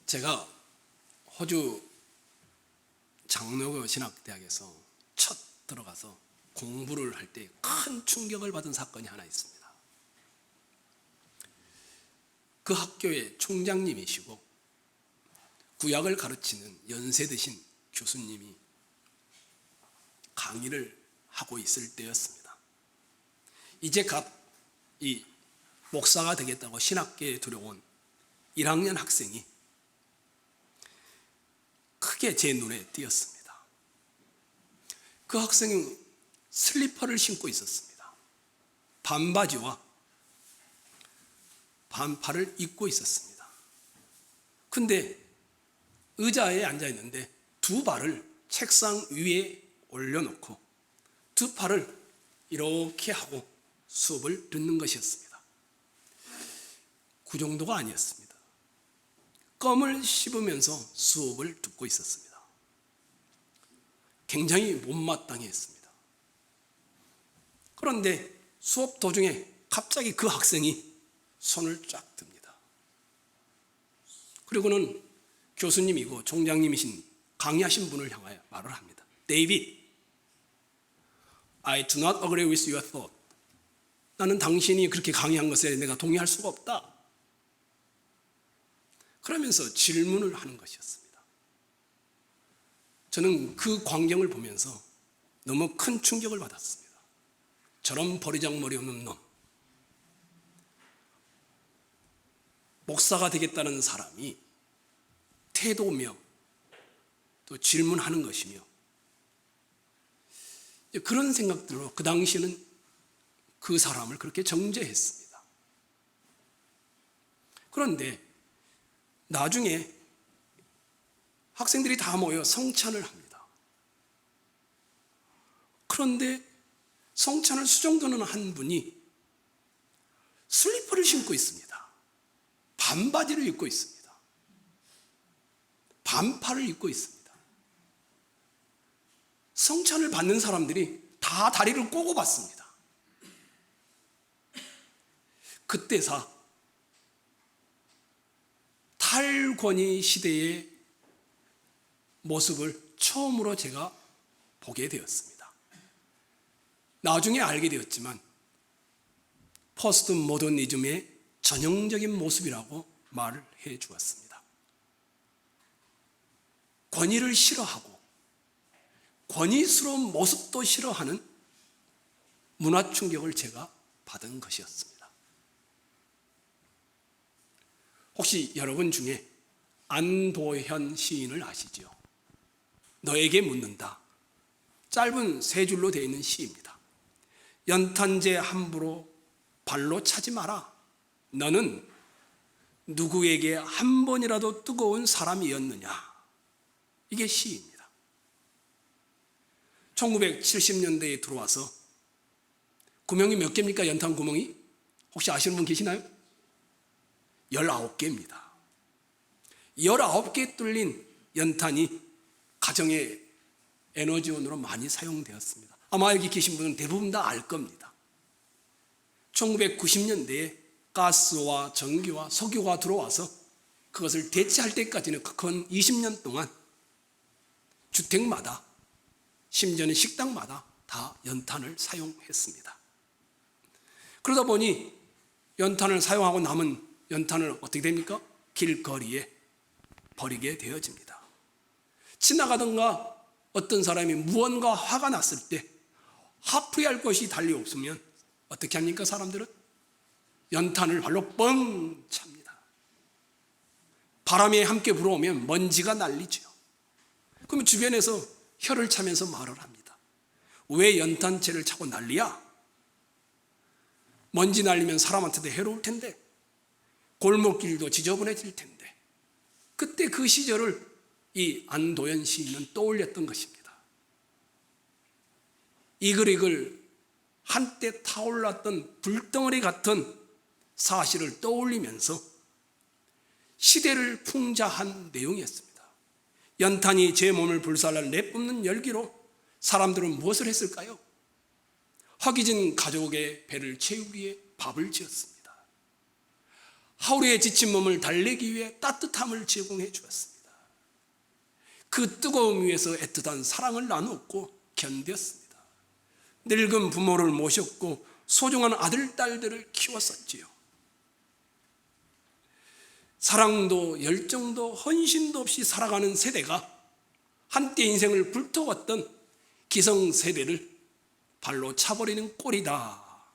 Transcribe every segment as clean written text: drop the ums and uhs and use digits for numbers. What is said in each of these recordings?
제가 호주 장로교 신학대학에서 첫 들어가서 공부를 할 때 큰 충격을 받은 사건이 하나 있습니다. 그 학교의 총장님이시고 구약을 가르치는 연세 드신 교수님이 강의를 하고 있을 때였습니다. 이제 갓 이 목사가 되겠다고 신학계에 들어온 1학년 학생이 크게 제 눈에 띄었습니다. 그 학생은 슬리퍼를 신고 있었습니다. 반바지와 반팔을 입고 있었습니다. 근데 의자에 앉아 있는데 두 발을 책상 위에 올려놓고 두 팔을 이렇게 하고 수업을 듣는 것이었습니다. 그 정도가 아니었습니다. 껌을 씹으면서 수업을 듣고 있었습니다. 굉장히 못마땅해 했습니다. 그런데 수업 도중에 갑자기 그 학생이 손을 쫙 듭니다. 그리고는 교수님이고 총장님이신 강의하신 분을 향하여 말을 합니다. David, I do not agree with your thought. 나는 당신이 그렇게 강의한 것에 내가 동의할 수가 없다. 그러면서 질문을 하는 것이었습니다. 저는 그 광경을 보면서 너무 큰 충격을 받았습니다. 저런 버리장머리 없는 놈, 목사가 되겠다는 사람이 태도며 또 질문하는 것이며, 그런 생각들로 그 당시에는 그 사람을 그렇게 정죄했습니다. 그런데 나중에 학생들이 다 모여 성찬을 합니다. 그런데 성찬을 수정도는 한 분이 슬리퍼를 신고 있습니다. 반바지를 입고 있습니다. 반팔을 입고 있습니다. 성찬을 받는 사람들이 다 다리를 꼬고 받습니다. 그때사 탈권위 시대의 모습을 처음으로 제가 보게 되었습니다. 나중에 알게 되었지만 포스트 모더니즘의 전형적인 모습이라고 말을 해 주었습니다. 권위를 싫어하고 권위스러운 모습도 싫어하는 문화 충격을 제가 받은 것이었습니다. 혹시 여러분 중에 안도현 시인을 아시죠? 너에게 묻는다. 짧은 세 줄로 되어 있는 시입니다. 연탄재 함부로 발로 차지 마라. 너는 누구에게 한 번이라도 뜨거운 사람이었느냐. 이게 시입니다. 1970년대에 들어와서 구멍이 몇 개입니까? 연탄 구멍이? 혹시 아시는 분 계시나요? 19개입니다. 19개 뚫린 연탄이 가정의 에너지원으로 많이 사용되었습니다. 아마 여기 계신 분은 대부분 다 알 겁니다. 1990년대에 가스와 전기와 석유가 들어와서 그것을 대체할 때까지는 근 20년 동안 주택마다, 심지어는 식당마다 다 연탄을 사용했습니다. 그러다 보니 연탄을 사용하고 남은 연탄을 어떻게 됩니까? 길거리에 버리게 되어집니다. 지나가던가 어떤 사람이 무언가 화가 났을 때 화풀이할 것이 달리 없으면 어떻게 합니까? 사람들은 연탄을 발로 뻥 찹니다. 바람이 함께 불어오면 먼지가 날리죠. 그러면 주변에서 혀를 차면서 말을 합니다. 왜 연탄재를 차고 난리야? 먼지 날리면 사람한테도 해로울 텐데, 골목길도 지저분해질 텐데. 그때 그 시절을 이 안도현 시인은 떠올렸던 것입니다. 이글이글 한때 타올랐던 불덩어리 같은 사실을 떠올리면서 시대를 풍자한 내용이었습니다. 연탄이 제 몸을 불살라 내뿜는 열기로 사람들은 무엇을 했을까요? 허기진 가족의 배를 채우기 위해 밥을 지었습니다. 하루의 지친 몸을 달래기 위해 따뜻함을 제공해 주었습니다. 그 뜨거움 위에서 애틋한 사랑을 나누었고 견뎠습니다. 늙은 부모를 모셨고 소중한 아들, 딸들을 키웠었지요. 사랑도 열정도 헌신도 없이 살아가는 세대가 한때 인생을 불태웠던 기성세대를 발로 차버리는 꼴이다,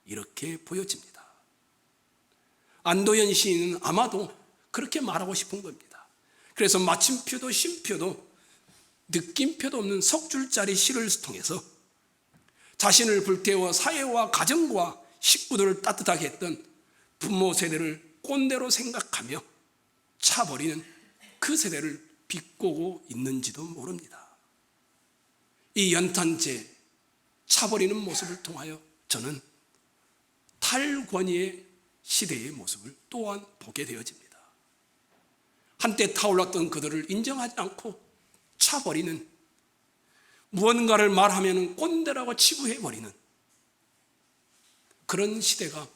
이렇게 보여집니다. 안도현 시인은 아마도 그렇게 말하고 싶은 겁니다. 그래서 마침표도 쉼표도 느낌표도 없는 석 줄짜리 시를 통해서 자신을 불태워 사회와 가정과 식구들을 따뜻하게 했던 부모 세대를 꼰대로 생각하며 차버리는 그 세대를 비꼬고 있는지도 모릅니다. 이 연탄재 차버리는 모습을 통하여 저는 탈권위의 시대의 모습을 또한 보게 되어집니다. 한때 타올랐던 그들을 인정하지 않고 차버리는, 무언가를 말하면 꼰대라고 치부해버리는 그런 시대가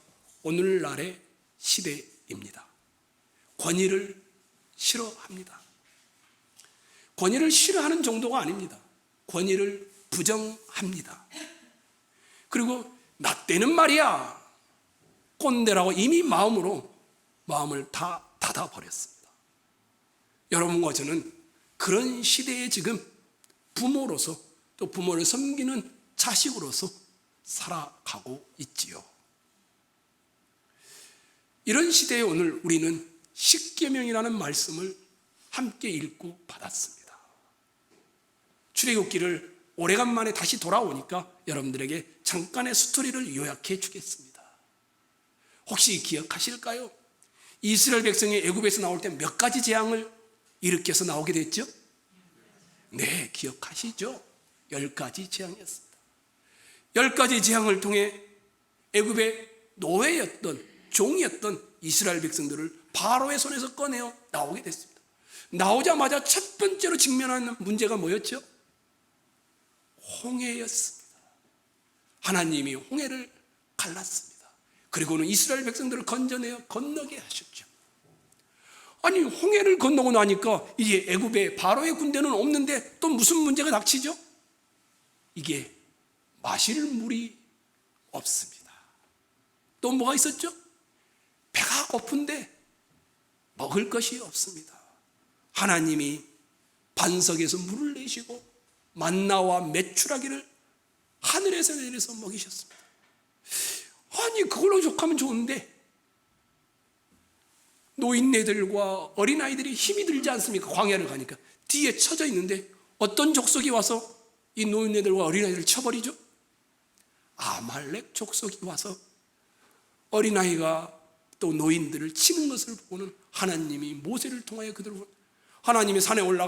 오늘날의 시대입니다. 권위를 싫어합니다. 권위를 싫어하는 정도가 아닙니다. 권위를 부정합니다. 그리고 나 때는 말이야 꼰대라고 이미 마음을 다 닫아버렸습니다. 여러분과 저는 그런 시대에 지금 부모로서, 또 부모를 섬기는 자식으로서 살아가고 있지요. 이런 시대에 오늘 우리는 십계명이라는 말씀을 함께 읽고 받았습니다. 출애굽기를 오래간만에 다시 돌아오니까 여러분들에게 잠깐의 스토리를 요약해 주겠습니다. 혹시 기억하실까요? 이스라엘 백성이 애굽에서 나올 때 몇 가지 재앙을 일으켜서 나오게 됐죠? 네, 기억하시죠? 10가지 재앙이었습니다. 10가지 재앙을 통해 애굽의 노예였던, 종이었던 이스라엘 백성들을 바로의 손에서 꺼내어 나오게 됐습니다. 나오자마자 첫 번째로 직면하는 문제가 뭐였죠? 홍해였습니다. 하나님이 홍해를 갈랐습니다. 그리고는 이스라엘 백성들을 건져내어 건너게 하셨죠. 아니, 홍해를 건너고 나니까 이제 애굽에 바로의 군대는 없는데 또 무슨 문제가 닥치죠? 이게 마실 물이 없습니다. 또 뭐가 있었죠? 배가 고픈데 먹을 것이 없습니다. 하나님이 반석에서 물을 내시고 만나와 메추라기를 하늘에서 내려서 먹이셨습니다. 아니, 그걸로 족하면 좋은데 노인네들과 어린아이들이 힘이 들지 않습니까? 광야를 가니까 뒤에 쳐져 있는데 어떤 족속이 와서 이 노인네들과 어린아이들을 쳐버리죠? 아말렉 족속이 와서 어린아이가 또 노인들을 치는 것을 보고는 하나님이 모세를 통하여 그들을, 하나님이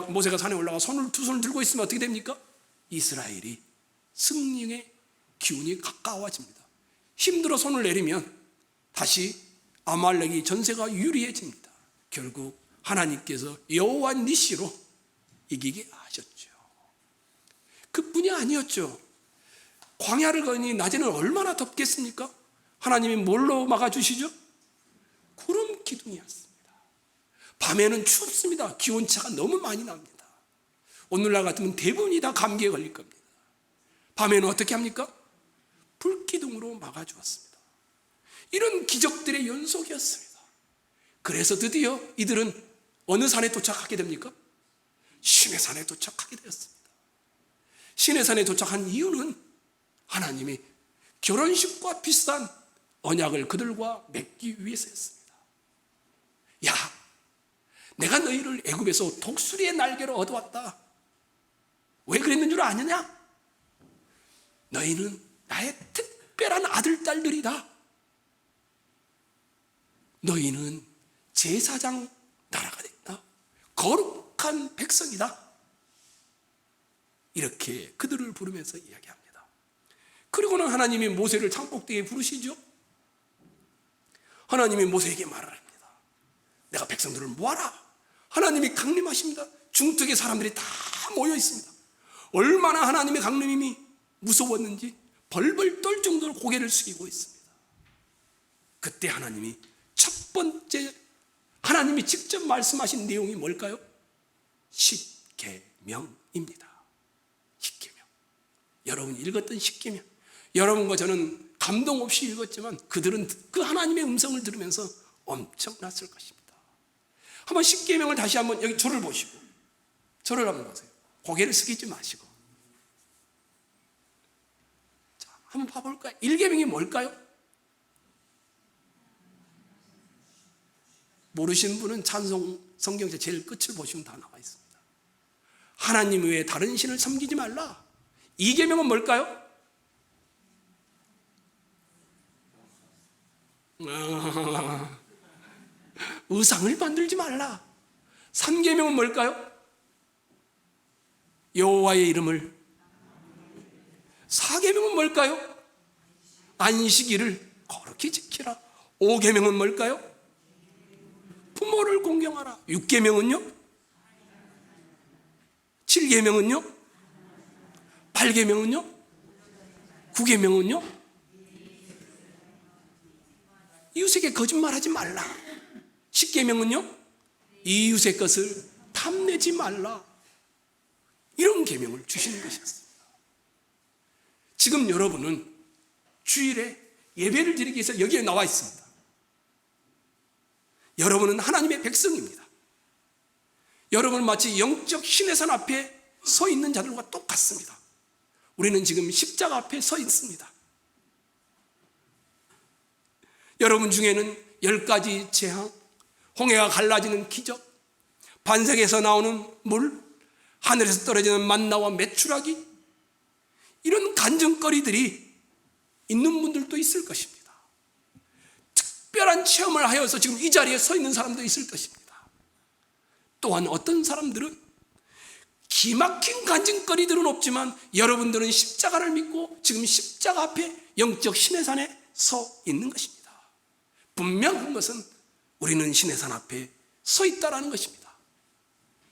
모세가 산에 올라가 두 손을 들고 있으면 어떻게 됩니까? 이스라엘이 승리의 기운이 가까워집니다. 힘들어 손을 내리면 다시 아말렉이 전세가 유리해집니다. 결국 하나님께서 여호와 니시로 이기게 하셨죠. 그뿐이 아니었죠. 광야를 가니 낮에는 얼마나 덥겠습니까? 하나님이 뭘로 막아주시죠? 구름 기둥이었습니다. 밤에는 춥습니다. 기온차가 너무 많이 납니다. 오늘날 같으면 대부분이 다 감기에 걸릴 겁니다. 밤에는 어떻게 합니까? 불기둥으로 막아주었습니다. 이런 기적들의 연속이었습니다. 그래서 드디어 이들은 어느 산에 도착하게 됩니까? 시내산에 도착하게 되었습니다. 시내산에 도착한 이유는 하나님이 결혼식과 비슷한 언약을 그들과 맺기 위해서였습니다. 야, 내가 너희를 애굽에서 독수리의 날개로 얻어왔다. 왜 그랬는 줄 아느냐? 너희는 나의 특별한 아들, 딸들이다. 너희는 제사장 나라가 됐다. 거룩한 백성이다. 이렇게 그들을 부르면서 이야기합니다. 그리고는 하나님이 모세를 창꼭대기에 부르시죠. 하나님이 모세에게 말을 합니다. 내가 백성들을 모아라. 하나님이 강림하십니다. 중특의 사람들이 다 모여 있습니다. 얼마나 하나님의 강림이 무서웠는지 벌벌 떨 정도로 고개를 숙이고 있습니다. 그때 하나님이 첫 번째 하나님이 직접 말씀하신 내용이 뭘까요? 십계명입니다. 십계명. 여러분이 읽었던 십계명. 여러분과 저는 감동 없이 읽었지만 그들은 그 하나님의 음성을 들으면서 엄청났을 것입니다. 한번 십계명을 다시 한번 여기 저를 보시고, 저를 한번 보세요. 고개를 숙이지 마시고. 자, 한번 봐볼까요? 1계명이 뭘까요? 모르시는 분은 찬송 성경제 제일 끝을 보시면 다 나와 있습니다. 하나님 외에 다른 신을 섬기지 말라. 2계명은 뭘까요? 의상을 만들지 말라. 3계명은 뭘까요? 여호와의 이름을. 4계명은 뭘까요? 안식일을 거룩히 지키라. 5계명은 뭘까요? 부모를 공경하라. 6계명은요? 7계명은요? 8계명은요? 9계명은요? 이웃에게 거짓말하지 말라. 10계명은요? 이웃의 것을 탐내지 말라. 이런 계명을 주시는 것이었습니다. 지금 여러분은 주일에 예배를 드리기 위해서 여기에 나와 있습니다. 여러분은 하나님의 백성입니다. 여러분은 마치 영적 신의 산 앞에 서 있는 자들과 똑같습니다. 우리는 지금 십자가 앞에 서 있습니다. 여러분 중에는 10가지 재앙, 홍해가 갈라지는 기적, 반석에서 나오는 물, 하늘에서 떨어지는 만나와 메추라기, 이런 간증거리들이 있는 분들도 있을 것입니다. 특별한 체험을 하여서 지금 이 자리에 서 있는 사람도 있을 것입니다. 또한 어떤 사람들은 기막힌 간증거리들은 없지만 여러분들은 십자가를 믿고 지금 십자가 앞에 영적 신의 산에 서 있는 것입니다. 분명한 것은 우리는 신의 산 앞에 서 있다라는 것입니다.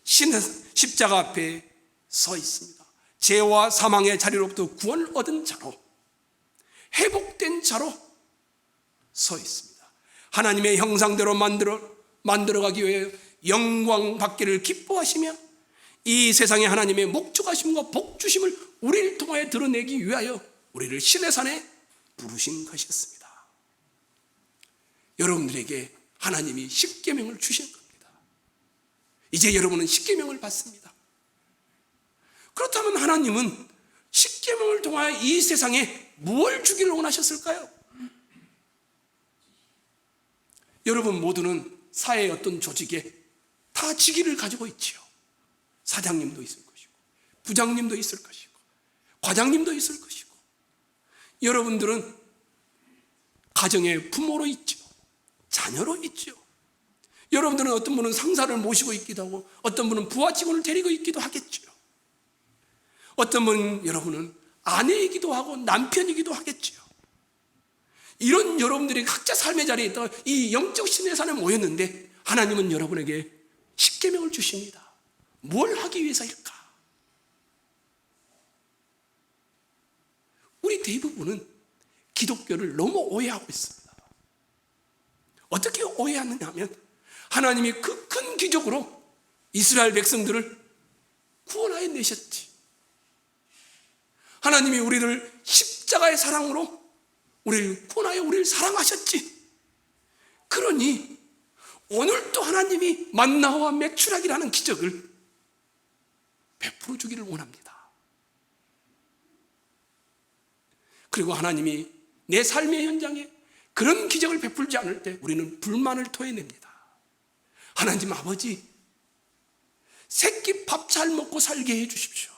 십자가 앞에 서 있습니다. 죄와 사망의 자리로부터 구원을 얻은 자로, 회복된 자로 서 있습니다. 하나님의 형상대로 만들어가기 위해 영광 받기를 기뻐하시며 이 세상에 하나님의 목적하심과 복주심을 우리를 통하여 드러내기 위하여 우리를 신의 산에 부르신 것이었습니다. 여러분들에게 하나님이 십계명을 주신 겁니다. 이제 여러분은 십계명을 받습니다. 그렇다면 하나님은 십계명을 통하여 이 세상에 무엇을 주기를 원하셨을까요? 여러분 모두는 사회의 어떤 조직에 다 직위를 가지고 있지요. 사장님도 있을 것이고, 부장님도 있을 것이고, 과장님도 있을 것이고, 여러분들은 가정의 부모로 있죠. 자녀로 있죠. 여러분들은 어떤 분은 상사를 모시고 있기도 하고, 어떤 분은 부하 직원을 데리고 있기도 하겠죠. 어떤 분은 여러분은 아내이기도 하고 남편이기도 하겠죠. 이런 여러분들이 각자 삶의 자리에 있다가 이 영적 신의 산에 모였는데 하나님은 여러분에게 십계명을 주십니다. 뭘 하기 위해서일까? 우리 대부분은 기독교를 너무 오해하고 있습니다. 어떻게 오해하느냐 하면 하나님이 그 큰 기적으로 이스라엘 백성들을 구원하여 내셨지. 하나님이 우리를 십자가의 사랑으로 우리를 구원하여 우리를 사랑하셨지. 그러니 오늘도 하나님이 만나와 메추라기라는 기적을 베풀어 주기를 원합니다. 그리고 하나님이 내 삶의 현장에 그런 기적을 베풀지 않을 때 우리는 불만을 토해냅니다. 하나님 아버지, 새끼 밥 잘 먹고 살게 해 주십시오.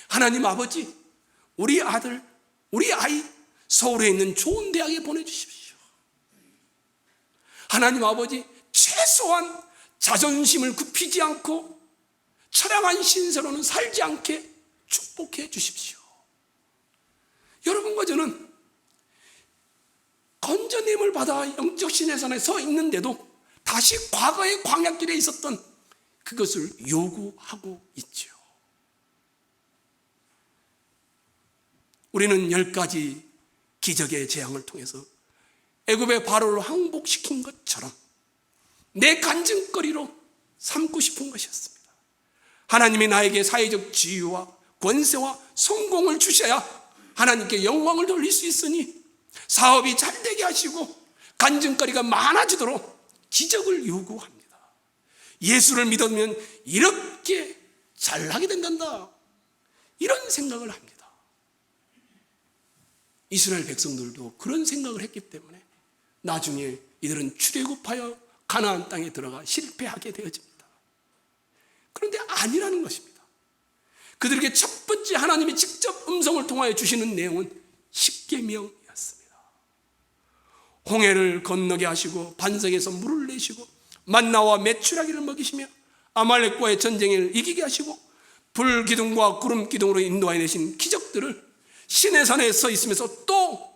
하나님 아버지, 우리 아들, 우리 아이 서울에 있는 좋은 대학에 보내주십시오. 하나님 아버지, 최소한 자존심을 굽히지 않고 처량한 신세로는 살지 않게 축복해 주십시오. 여러분과 저는 건져냄을 받아 영적 신의 산에 서 있는데도 다시 과거의 광야길에 있었던 그것을 요구하고 있죠. 우리는 10가지 기적의 재앙을 통해서 애굽의 바로를 항복시킨 것처럼 내 간증거리로 삼고 싶은 것이었습니다. 하나님이 나에게 사회적 지위와 권세와 성공을 주셔야 하나님께 영광을 돌릴 수 있으니 사업이 잘 되게 하시고 간증거리가 많아지도록 기적을 요구합니다. 예수를 믿으면 이렇게 잘나게 된단다, 이런 생각을 합니다. 이스라엘 백성들도 그런 생각을 했기 때문에 나중에 이들은 출애굽하여 가나안 땅에 들어가 실패하게 되어집니다. 그런데 아니라는 것입니다. 그들에게 첫 번째 하나님이 직접 음성을 통하여 주시는 내용은 십계명이었습니다. 홍해를 건너게 하시고 반석에서 물을 내시고 만나와 메추라기를 먹이시며 아말렉과의 전쟁을 이기게 하시고 불기둥과 구름기둥으로 인도하여 내신 기적들을 시내산에 서 있으면서 또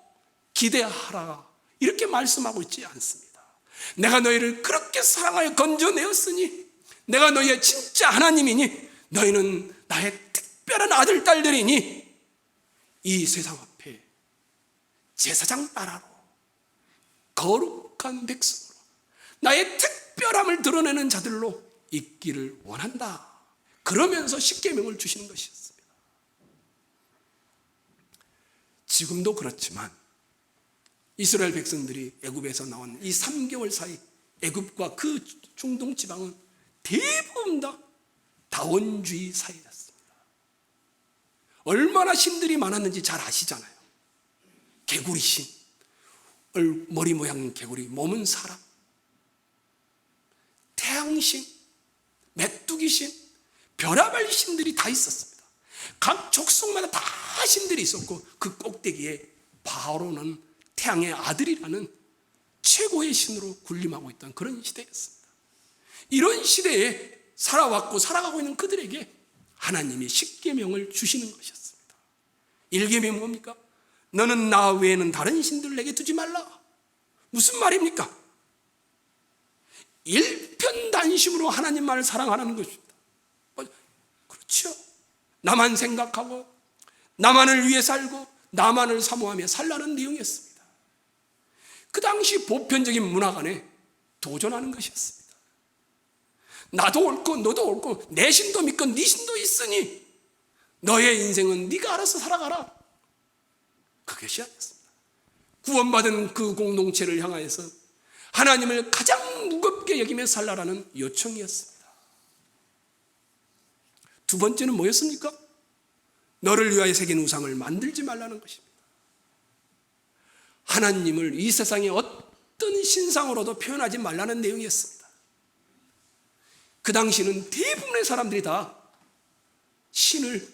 기대하라, 이렇게 말씀하고 있지 않습니다. 내가 너희를 그렇게 사랑하여 건져내었으니 내가 너희의 진짜 하나님이니 너희는 나의 특별한 아들 딸들이니 이 세상 앞에 제사장 나라로 거룩한 백성으로 나의 특별함을 드러내는 자들로 있기를 원한다. 그러면서 십계명을 주시는 것이었습니다. 지금도 그렇지만 이스라엘 백성들이 애굽에서 나온 이 3개월 사이 애굽과 그 중동 지방은 대부분 다 다원주의 사회였습니다. 얼마나 신들이 많았는지 잘 아시잖아요. 개구리신, 머리 모양 개구리, 몸은 사람, 태양신, 메뚜기신, 별의별 신들이 다 있었습니다. 각 족속마다 다 신들이 있었고 그 꼭대기에 바로는 태양의 아들이라는 최고의 신으로 군림하고 있던 그런 시대였습니다. 이런 시대에 살아왔고 살아가고 있는 그들에게 하나님이 십계명을 주시는 것이었습니다. 1계명은 뭡니까? 너는 나 외에는 다른 신들을 내게 두지 말라. 무슨 말입니까? 일편단심으로 하나님만을 사랑하라는 것입니다. 그렇죠. 나만 생각하고 나만을 위해 살고 나만을 사모하며 살라는 내용이었습니다. 그 당시 보편적인 문화관에 도전하는 것이었습니다. 나도 옳고 너도 옳고 내 신도 믿고 네 신도 있으니 너의 인생은 네가 알아서 살아가라. 그것이 아니었습니다. 구원받은 그 공동체를 향하여서 하나님을 가장 무겁게 여기며 살라라는 요청이었습니다. 두 번째는 뭐였습니까? 너를 위하여 새긴 우상을 만들지 말라는 것입니다. 하나님을 이 세상의 어떤 신상으로도 표현하지 말라는 내용이었습니다. 그 당시는 대부분의 사람들이 다 신을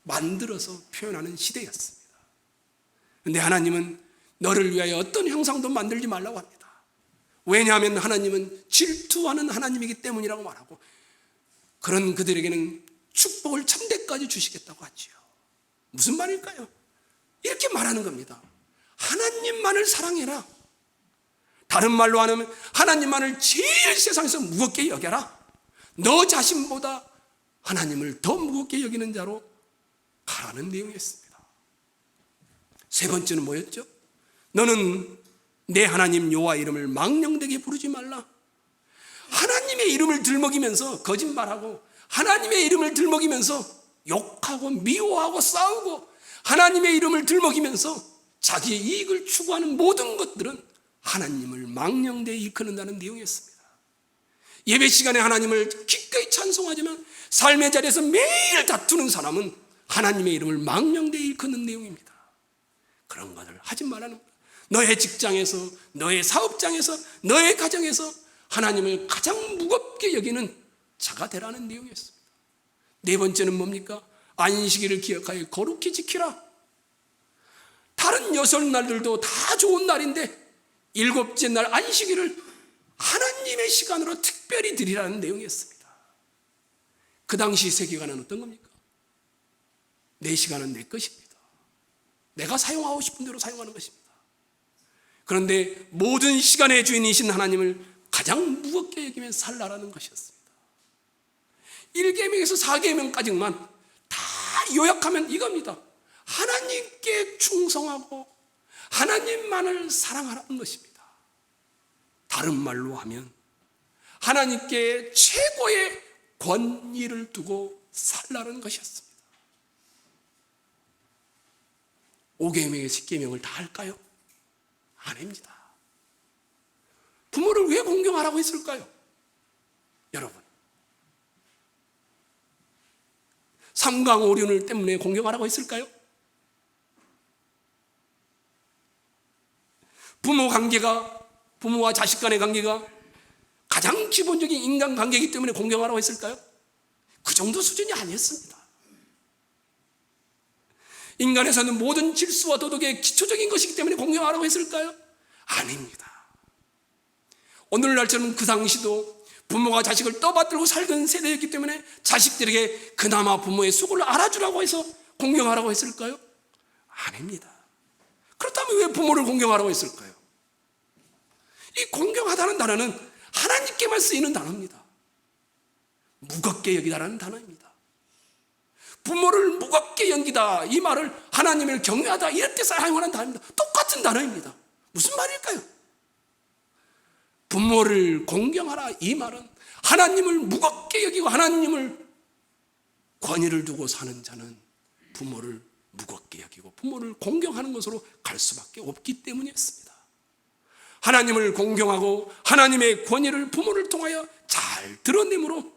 만들어서 표현하는 시대였습니다. 그런데 하나님은 너를 위하여 어떤 형상도 만들지 말라고 합니다. 왜냐하면 하나님은 질투하는 하나님이기 때문이라고 말하고 그런 그들에게는 축복을 천대까지 주시겠다고 하지요. 무슨 말일까요? 이렇게 말하는 겁니다. 하나님만을 사랑해라. 다른 말로 하면 하나님만을 제일 세상에서 무겁게 여겨라. 너 자신보다 하나님을 더 무겁게 여기는 자로 가라는 내용이었습니다. 세 번째는 뭐였죠? 너는 내 하나님 여호와 이름을 망령되게 부르지 말라. 하나님의 이름을 들먹이면서 거짓말하고 하나님의 이름을 들먹이면서 욕하고 미워하고 싸우고 하나님의 이름을 들먹이면서 자기의 이익을 추구하는 모든 것들은 하나님을 망령되게 일컫는다는 내용이었습니다. 예배 시간에 하나님을 기꺼이 찬송하지만 삶의 자리에서 매일 다투는 사람은 하나님의 이름을 망령되게 일컫는 내용입니다. 그런 것을 하지 말라는 거예요. 너의 직장에서, 너의 사업장에서, 너의 가정에서 하나님을 가장 무겁게 여기는 자가 되라는 내용이었습니다. 네 번째는 뭡니까? 안식일을 기억하여 거룩히 지키라. 다른 6날들도 다 좋은 날인데 7째 날 안식일을 하나님의 시간으로 특별히 드리라는 내용이었습니다. 그 당시 세계관은 어떤 겁니까? 내 시간은 내 것입니다. 내가 사용하고 싶은 대로 사용하는 것입니다. 그런데 모든 시간의 주인이신 하나님을 가장 무겁게 여기며 살라라는 것이었습니다. 1계명에서 4계명까지만 다 요약하면 이겁니다. 하나님께 충성하고 하나님만을 사랑하라는 것입니다. 다른 말로 하면 하나님께 최고의 권위를 두고 살라는 것이었습니다. 5계명의 10계명을 다 할까요? 아닙니다. 부모를 왜 공경하라고 했을까요? 여러분, 삼강오륜을 때문에 공경하라고 했을까요? 부모와 자식 간의 관계가 가장 기본적인 인간 관계이기 때문에 공경하라고 했을까요? 그 정도 수준이 아니었습니다. 인간에서는 모든 질서와 도덕의 기초적인 것이기 때문에 공경하라고 했을까요? 아닙니다. 오늘날처럼 그 당시도 부모가 자식을 떠받들고 살던 세대였기 때문에 자식들에게 그나마 부모의 속을 알아주라고 해서 공경하라고 했을까요? 아닙니다. 그렇다면 왜 부모를 공경하라고 했을까요? 이 공경하다는 단어는 하나님께만 쓰이는 단어입니다. 무겁게 여기다라는 단어입니다. 부모를 무겁게 여기다, 이 말을 하나님을 경외하다 이럴 때 사용하는 단어입니다. 똑같은 단어입니다. 무슨 말일까요? 부모를 공경하라, 이 말은 하나님을 무겁게 여기고 하나님을 권위를 두고 사는 자는 부모를 무겁게 여기고 부모를 공경하는 것으로 갈 수밖에 없기 때문이었습니다. 하나님을 공경하고 하나님의 권위를 부모를 통하여 잘 드러내므로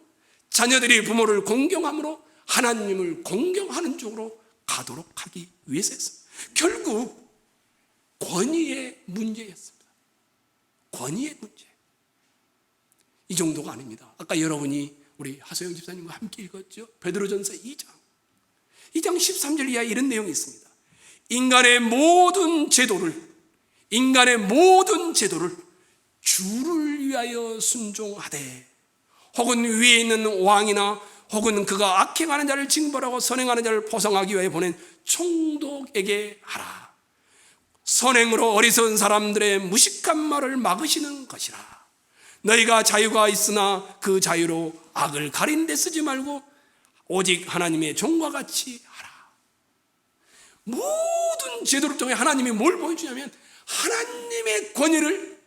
자녀들이 부모를 공경함으로 하나님을 공경하는 쪽으로 가도록 하기 위해서였습니다. 결국 권위의 문제였습니다. 권위의 문제. 이 정도가 아닙니다. 아까 여러분이 우리 하소영 집사님과 함께 읽었죠. 베드로전서 2장 13절 이하에 이런 내용이 있습니다. 인간의 모든 제도를 주를 위하여 순종하되 혹은 위에 있는 왕이나 혹은 그가 악행하는 자를 징벌하고 선행하는 자를 보상하기 위해 보낸 총독에게 하라. 선행으로 어리석은 사람들의 무식한 말을 막으시는 것이라. 너희가 자유가 있으나 그 자유로 악을 가린 데 쓰지 말고 오직 하나님의 종과 같이 하라. 모든 제도를 통해 하나님이 뭘 보여주냐면 하나님의 권위를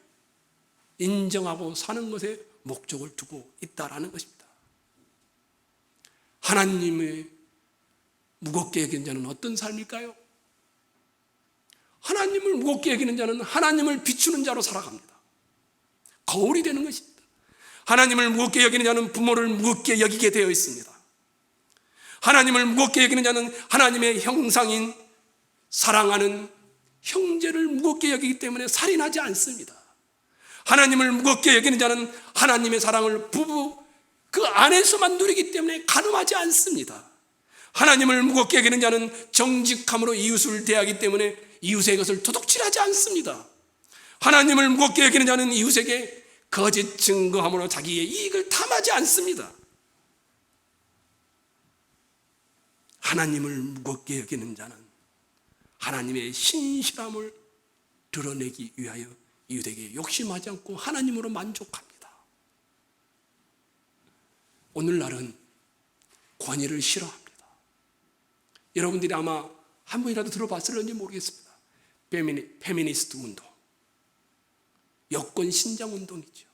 인정하고 사는 것에 목적을 두고 있다라는 것입니다. 하나님의 무겁게 여기는 자는 어떤 삶일까요? 하나님을 무겁게 여기는 자는 하나님을 비추는 자로 살아갑니다. 거울이 되는 것입니다. 하나님을 무겁게 여기는 자는 부모를 무겁게 여기게 되어 있습니다. 하나님을 무겁게 여기는 자는 하나님의 형상인 사랑하는 형제를 무겁게 여기기 때문에 살인하지 않습니다. 하나님을 무겁게 여기는 자는 하나님의 사랑을 부부 그 안에서만 누리기 때문에 간음하지 않습니다. 하나님을 무겁게 여기는 자는 정직함으로 이웃을 대하기 때문에 이웃의 것을 도둑질하지 않습니다. 하나님을 무겁게 여기는 자는 이웃에게 거짓 증거함으로 자기의 이익을 탐하지 않습니다. 하나님을 무겁게 여기는 자는 하나님의 신실함을 드러내기 위하여 이웃에게 욕심하지 않고 하나님으로 만족합니다. 오늘날은 권위를 싫어합니다. 여러분들이 아마 한 번이라도 들어봤을런지 모르겠습니다. 페미니스트 운동, 여권 신장 운동이죠.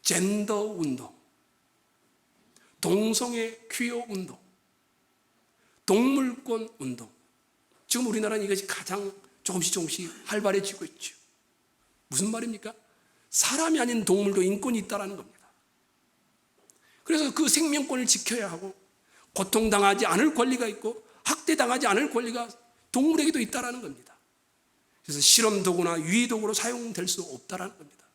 젠더 운동, 동성애 퀴어 운동, 동물권 운동. 지금 우리나라는 이것이 가장 조금씩 활발해지고 있죠. 무슨 말입니까? 사람이 아닌 동물도 인권이 있다는 겁니다. 그래서 그 생명권을 지켜야 하고 고통당하지 않을 권리가 있고 학대당하지 않을 권리가 동물에게도 있다는 겁니다. 그래서 실험 도구나 유해 도구로 사용될 수 없다는 겁니다.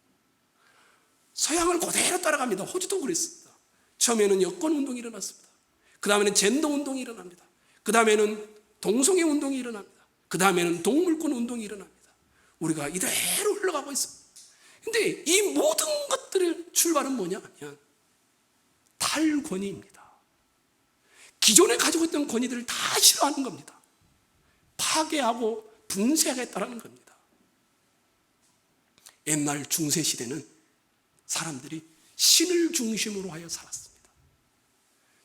서양을 그대로 따라갑니다. 호주도 그랬습니다. 처음에는 여권 운동이 일어났습니다. 그 다음에는 젠더 운동이 일어납니다. 그 다음에는 동성애 운동이 일어납니다. 그 다음에는 동물권 운동이 일어납니다. 우리가 이대로 흘러가고 있습니다. 그런데 이 모든 것들의 출발은 뭐냐 하면 탈권위입니다. 기존에 가지고 있던 권위들을 다 싫어하는 겁니다. 파괴하고 분쇄하겠다는 겁니다. 옛날 중세시대는 사람들이 신을 중심으로 하여 살았습니다.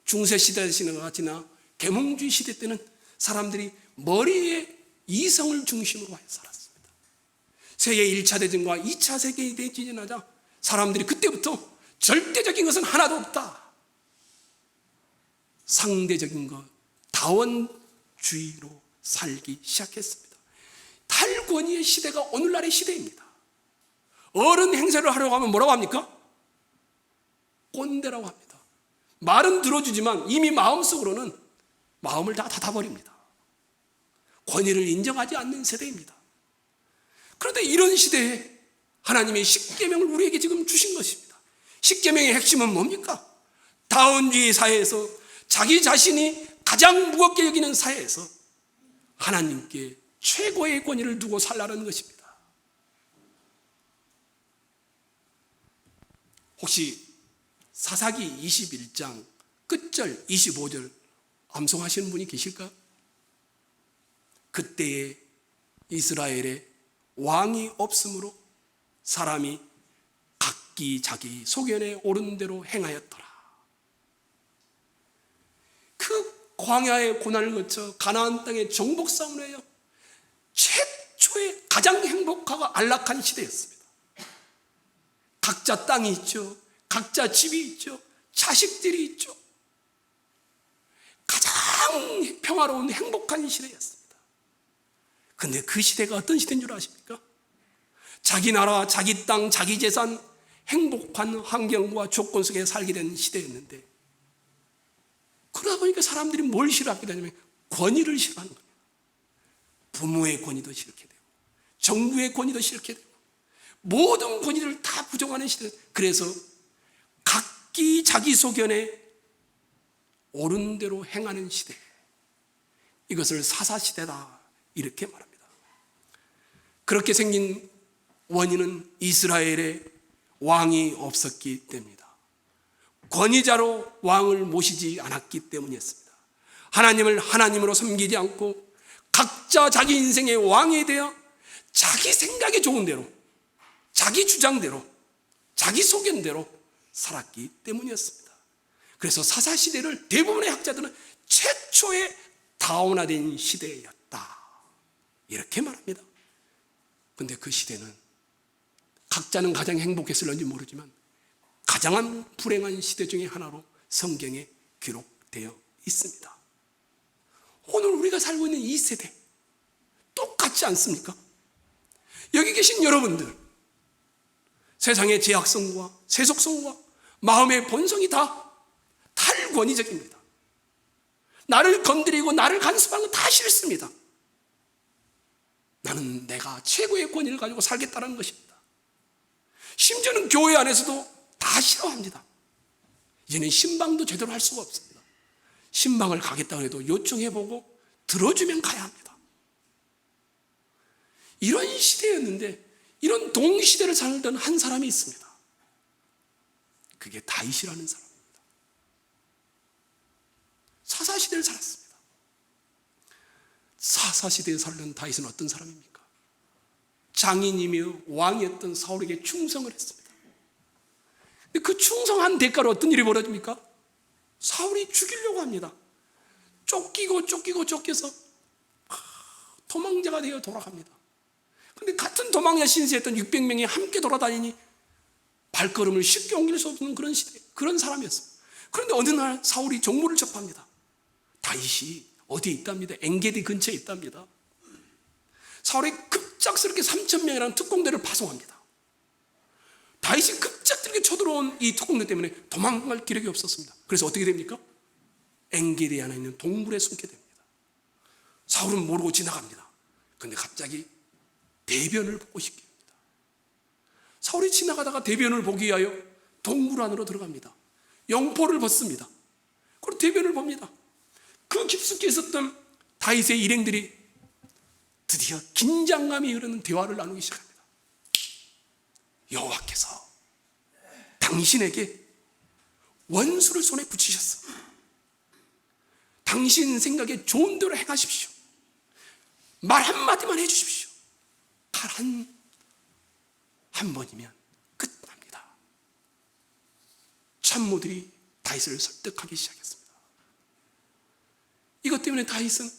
중세시대가 지나 계몽주의 시대 때는 사람들이 머리에 이성을 중심으로 하여 살았습니다. 세계 1차 대전과 2차 세계대전이 나자 사람들이 그때부터 절대적인 것은 하나도 없다, 상대적인 것, 다원주의로 살기 시작했습니다. 탈권위의 시대가 오늘날의 시대입니다. 어른 행세를 하려고 하면 뭐라고 합니까? 꼰대라고 합니다. 말은 들어주지만 이미 마음속으로는 마음을 다 닫아버립니다. 권위를 인정하지 않는 세대입니다. 그런데 이런 시대에 하나님의 십계명을 우리에게 지금 주신 것입니다. 십계명의 핵심은 뭡니까? 다원주의 사회에서 자기 자신이 가장 무겁게 여기는 사회에서 하나님께 최고의 권위를 두고 살라는 것입니다. 혹시 사사기 21장 끝절 25절 암송하시는 분이 계실까요? 그때에 이스라엘에 왕이 없으므로 사람이 각기 자기 소견에 오른 대로 행하였더라. 그 광야의 고난을 거쳐 가나안 땅의 정복 싸움을 해요. 최초의 가장 행복하고 안락한 시대였습니다. 각자 땅이 있죠. 각자 집이 있죠. 자식들이 있죠. 가장 평화로운 행복한 시대였습니다. 그런데 그 시대가 어떤 시대인 줄 아십니까? 자기 나라, 자기 땅, 자기 재산, 행복한 환경과 조건 속에 살게 된 시대였는데, 그러다 보니까 사람들이 뭘 싫어하게 되냐면 권위를 싫어하는 겁니다. 부모의 권위도 싫게 되고 정부의 권위도 싫게 되고 모든 권위를 다 부정하는 시대. 그래서 각기 자기 소견에 옳은 대로 행하는 시대, 이것을 사사시대다 이렇게 말합니다. 그렇게 생긴 원인은 이스라엘에 왕이 없었기 때문입니다. 권위자로 왕을 모시지 않았기 때문이었습니다. 하나님을 하나님으로 섬기지 않고 각자 자기 인생의 왕이 되어 자기 생각에 좋은 대로, 자기 주장대로, 자기 소견대로 살았기 때문이었습니다. 그래서 사사시대를 대부분의 학자들은 최초의 다원화된 시대였다 이렇게 말합니다. 그런데 그 시대는 각자는 가장 행복했을런지 모르지만 가장 불행한 시대 중에 하나로 성경에 기록되어 있습니다. 오늘 우리가 살고 있는 이 세대 똑같지 않습니까? 여기 계신 여러분들, 세상의 제약성과 세속성과 마음의 본성이 다 탈권위적입니다. 나를 건드리고 나를 간섭하는 건 다 싫습니다. 나는 내가 최고의 권위를 가지고 살겠다는 것입니다. 심지어는 교회 안에서도 다 싫어합니다. 이제는 신방도 제대로 할 수가 없습니다. 신방을 가겠다고 해도 요청해보고 들어주면 가야 합니다. 이런 시대였는데 이런 동시대를 살던 한 사람이 있습니다. 그게 다윗이라는 사람입니다. 사사시대를 살았습니다. 사사시대에 살던 다윗은 어떤 사람입니까? 장인이며 왕이었던 사울에게 충성을 했습니다. 그 충성한 대가로 어떤 일이 벌어집니까? 사울이 죽이려고 합니다. 쫓겨서 도망자가 되어 돌아갑니다. 그런데 같은 도망자 신세했던 600명이 함께 돌아다니니 발걸음을 쉽게 옮길 수 없는 그런 시대, 그런 사람이었습니다. 그런데 어느 날 사울이 정보를 접합니다. 다윗이 어디에 있답니다. 엔게디 근처에 있답니다. 사울이 급작스럽게 3,000명이라는 특공대를 파송합니다. 다윗이 급작스럽게 쳐들어온 이 특공대 때문에 도망갈 기력이 없었습니다. 그래서 어떻게 됩니까? 엔게디 안에 있는 동굴에 숨게 됩니다. 사울은 모르고 지나갑니다. 그런데 갑자기 대변을 보고 싶게 됩니다. 사울이 지나가다가 대변을 보기 위하여 동굴 안으로 들어갑니다. 영포를 벗습니다. 그리고 대변을 봅니다. 그 깊숙이 있었던 다윗의 일행들이 드디어 긴장감이 흐르는 대화를 나누기 시작합니다. 여호와께서 당신에게 원수를 손에 붙이셨어. 당신 생각에 좋은 대로 행하십시오. 말 한마디만 해주십시오. 칼 한 번이면 끝납니다. 참모들이 다윗을 설득하기 시작했습니다. 이것 때문에 다윗은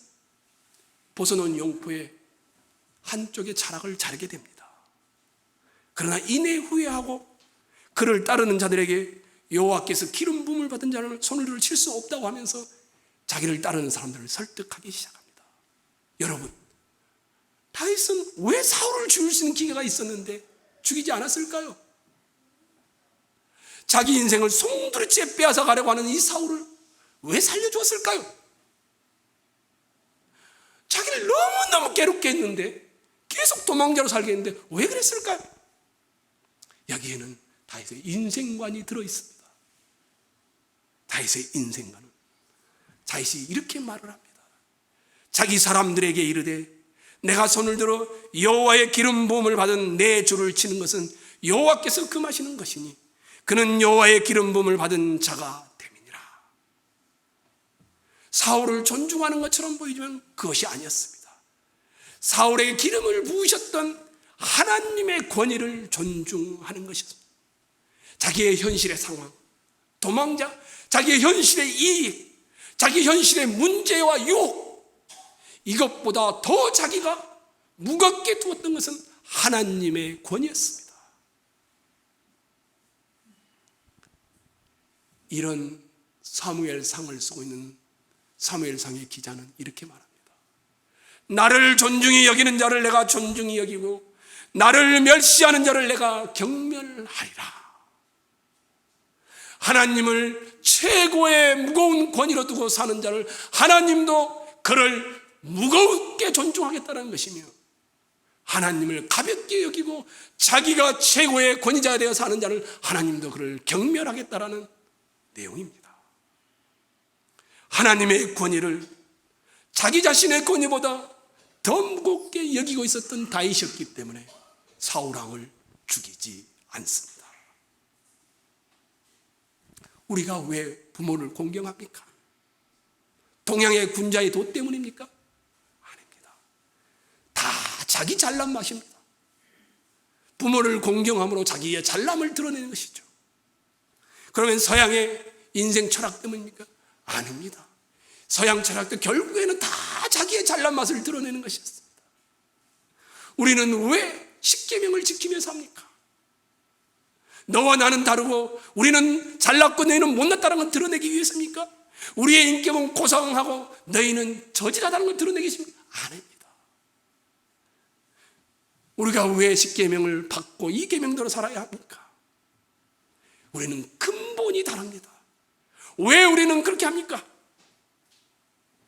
벗어놓은 영포에 한쪽의 자락을 자르게 됩니다. 그러나 이내 후회하고 그를 따르는 자들에게 여호와께서 기름 부음을 받은 자를 손을 들어 칠 수 없다고 하면서 자기를 따르는 사람들을 설득하기 시작합니다. 여러분, 다윗은 왜 사울을 죽일 수 있는 기회가 있었는데 죽이지 않았을까요? 자기 인생을 송두리째 빼앗아 가려고 하는 이 사울을 왜 살려주었을까요? 자기를 너무너무 괴롭게 했는데, 계속 도망자로 살게 했는데 왜 그랬을까요? 여기에는 다윗의 인생관이 들어있습니다. 다윗의 인생관은 다윗이 이렇게 말을 합니다. 자기 사람들에게 이르되 내가 손을 들어 여호와의 기름 부음을 받은 내 주를 치는 것은 여호와께서 금하시는 것이니 그는 여호와의 기름 부음을 받은 자가 됨이니라. 사울을 존중하는 것처럼 보이지만 그것이 아니었습니다. 사울에게 기름을 부으셨던 하나님의 권위를 존중하는 것이었습니다. 자기의 현실의 상황, 도망자, 자기의 현실의 이익, 자기 현실의 문제와 유혹, 이것보다 더 자기가 무겁게 두었던 것은 하나님의 권위였습니다. 이런 사무엘상을 쓰고 있는 사무엘상의 기자는 이렇게 말합니다. 나를 존중히 여기는 자를 내가 존중히 여기고 나를 멸시하는 자를 내가 경멸하리라. 하나님을 최고의 무거운 권위로 두고 사는 자를 하나님도 그를 무겁게 존중하겠다는 것이며, 하나님을 가볍게 여기고 자기가 최고의 권위자가 되어 사는 자를 하나님도 그를 경멸하겠다라는 내용입니다. 하나님의 권위를 자기 자신의 권위보다 더 무겁게 여기고 있었던 다윗이었기 때문에 사울왕을 죽이지 않습니다. 우리가 왜 부모를 공경합니까? 동양의 군자의 도 때문입니까? 아닙니다. 다 자기 잘난 맛입니다. 부모를 공경함으로 자기의 잘남을 드러내는 것이죠. 그러면 서양의 인생 철학 때문입니까? 아닙니다. 서양 철학도 결국에는 다 자기의 잘난 맛을 드러내는 것이었습니다. 우리는 왜 십계명을 지키며 삽니까? 너와 나는 다르고 우리는 잘났고 너희는 못났다는 걸 드러내기 위해서입니까? 우리의 인격은 고상하고 너희는 저질하다는 걸 드러내기 위해서입니까? 아닙니다. 우리가 왜 십계명을 받고 이 계명대로 살아야 합니까? 우리는 근본이 다릅니다. 왜 우리는 그렇게 합니까?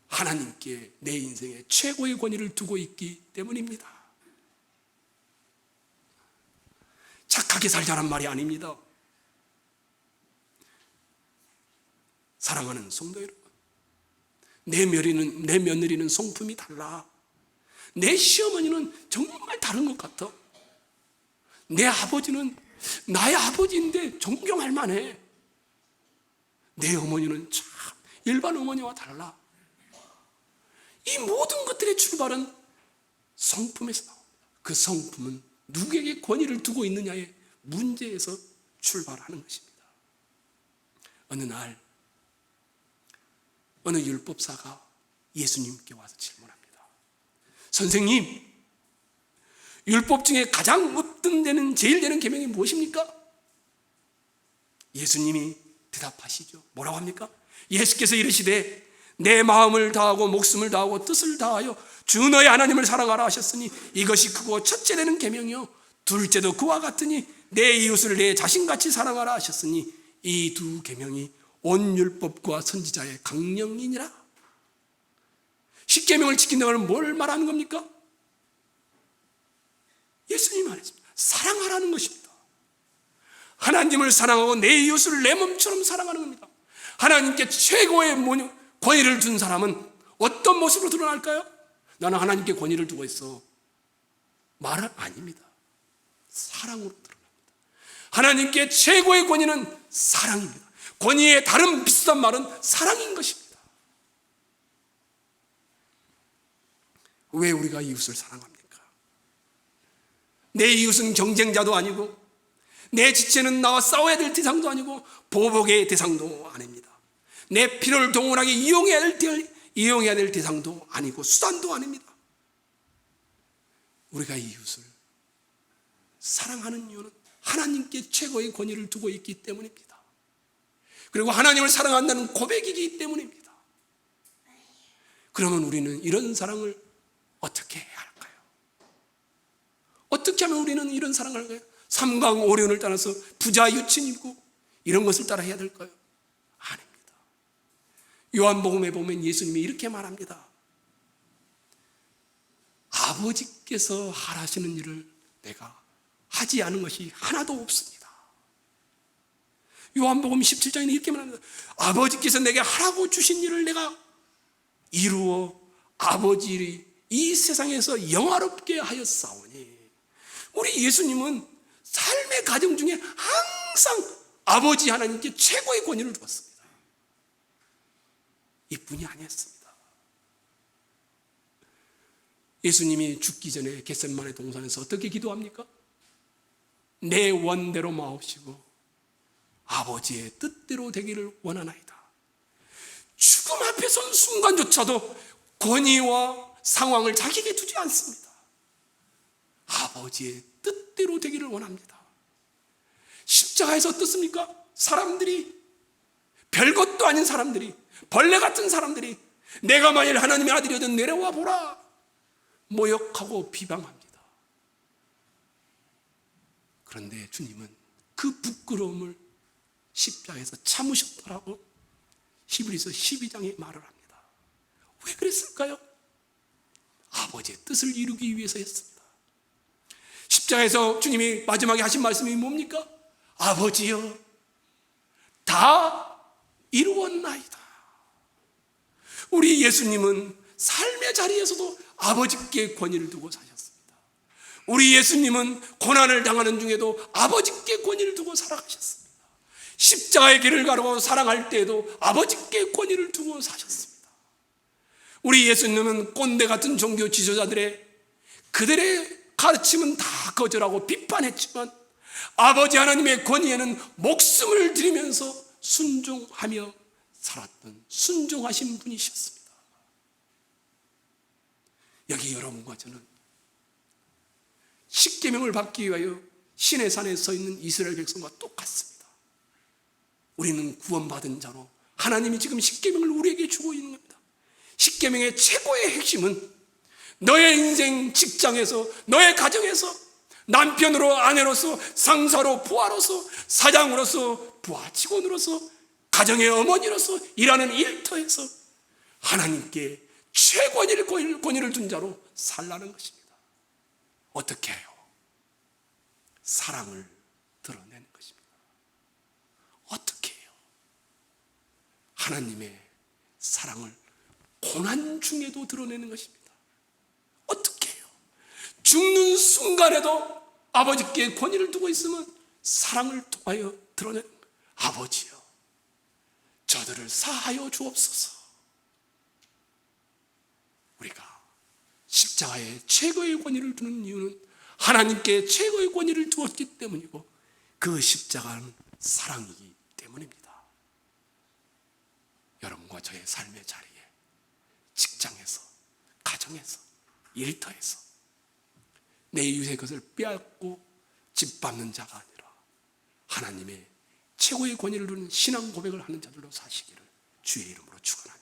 하나님께 내 인생에 최고의 권위를 두고 있기 때문입니다. 착하게 살자란 말이 아닙니다. 사랑하는 성도 여러분, 내 며느리는 성품이 달라. 내 시어머니는 정말 다른 것 같아. 내 아버지는 나의 아버지인데 존경할 만해. 내 어머니는 참 일반 어머니와 달라. 이 모든 것들의 출발은 성품에서 나옵니다. 그 성품은 누구에게 권위를 두고 있느냐의 문제에서 출발하는 것입니다. 어느 날 어느 율법사가 예수님께 와서 질문합니다. 선생님, 율법 중에 가장 으뜸되는 제일 되는 계명이 무엇입니까? 예수님이 대답하시죠. 뭐라고 합니까? 예수께서 이르시되 내 마음을 다하고 목숨을 다하고 뜻을 다하여 주 너의 하나님을 사랑하라 하셨으니 이것이 크고 첫째 되는 계명이요 둘째도 그와 같으니 내 이웃을 내 자신같이 사랑하라 하셨으니 이 두 계명이 온 율법과 선지자의 강령이니라. 십계명을 지킨다는 건 뭘 말하는 겁니까? 예수님이 말했습니다. 사랑하라는 것입니다. 하나님을 사랑하고 내 이웃을 내 몸처럼 사랑하는 겁니다. 하나님께 최고의 권위를 둔 사람은 어떤 모습으로 드러날까요? 나는 하나님께 권위를 두고 있어. 말은 아닙니다. 사랑으로 드러납니다. 하나님께 최고의 권위는 사랑입니다. 권위의 다른 비슷한 말은 사랑인 것입니다. 왜 우리가 이웃을 사랑합니까? 내 이웃은 경쟁자도 아니고 내 지체는 나와 싸워야 될 대상도 아니고 보복의 대상도 아닙니다. 내 필요를 동원하게 이용해야 될 대상도 아니고 수단도 아닙니다. 우리가 이웃을 사랑하는 이유는 하나님께 최고의 권위를 두고 있기 때문입니다. 그리고 하나님을 사랑한다는 고백이기 때문입니다. 그러면 우리는 이런 사랑을 어떻게 해야 할까요? 어떻게 하면 우리는 이런 사랑을 할까요? 삼강오륜을 따라서 부자 유친이고 이런 것을 따라 해야 될까요? 아닙니다. 요한복음에 보면 예수님이 이렇게 말합니다. 아버지께서 하라시는 일을 내가 하지 않은 것이 하나도 없습니다. 요한복음 17장에는 이렇게 말합니다. 아버지께서 내게 하라고 주신 일을 내가 이루어 아버지를 이 세상에서 영화롭게 하였사오니. 우리 예수님은 삶의 과정 중에 항상 아버지 하나님께 최고의 권위를 주었습니다. 이뿐이 아니었습니다. 예수님이 죽기 전에 겟세마네 동산에서 어떻게 기도합니까? 내 원대로 마옵시고 아버지의 뜻대로 되기를 원하나이다. 죽음 앞에 선 순간조차도 권위와 상황을 자기에게 두지 않습니다. 아버지의 뜻대로 되기를 원합니다. 십자가에서 어떻습니까? 사람들이, 별것도 아닌 사람들이, 벌레 같은 사람들이 내가 만일 하나님의 아들이어든 내려와 보라 모욕하고 비방합니다. 그런데 주님은 그 부끄러움을 십자가에서 참으셨더라고 히브리서 12장에 말을 합니다. 왜 그랬을까요? 아버지의 뜻을 이루기 위해서였습니다. 십자가에서 주님이 마지막에 하신 말씀이 뭡니까? 아버지여 다 이루었나이다. 우리 예수님은 삶의 자리에서도 아버지께 권위를 두고 사셨습니다. 우리 예수님은 고난을 당하는 중에도 아버지께 권위를 두고 살아가셨습니다. 십자가의 길을 가고 사랑할 때에도 아버지께 권위를 두고 사셨습니다. 우리 예수님은 꼰대 같은 종교 지도자들의 그들의 가르침은 다 거절하고 비판했지만 아버지 하나님의 권위에는 목숨을 드리면서 순종하며 살았던 순종하신 분이셨습니다. 여기 여러분과 저는 십계명을 받기 위하여 신의 산에 서 있는 이스라엘 백성과 똑같습니다. 우리는 구원받은 자로 하나님이 지금 십계명을 우리에게 주고 있는 겁니다. 십계명의 최고의 핵심은 너의 인생 직장에서, 너의 가정에서, 남편으로, 아내로서, 상사로, 부하로서, 사장으로서, 부하 직원으로서, 가정의 어머니로서, 일하는 일터에서 하나님께 최고의 권위를 준 자로 살라는 것입니다. 어떻게 해요? 사랑을 드러내는 것입니다. 어떻게 해요? 하나님의 사랑을 고난 중에도 드러내는 것입니다. 어떻게 해요? 죽는 순간에도 아버지께 권위를 두고 있으면 사랑을 통하여 드러내는 거예요. 아버지여 저들을 사하여 주옵소서. 우리가 십자가에 최고의 권위를 두는 이유는 하나님께 최고의 권위를 두었기 때문이고 그 십자가는 사랑이기 때문입니다. 여러분과 저의 삶의 자리에, 직장에서, 가정에서, 일터에서 내 이웃의 것을 빼앗고 짓밟는 자가 아니라 하나님의 최고의 권위를 두는 신앙 고백을 하는 자들로 사시기를 주의 이름으로 축원합니다.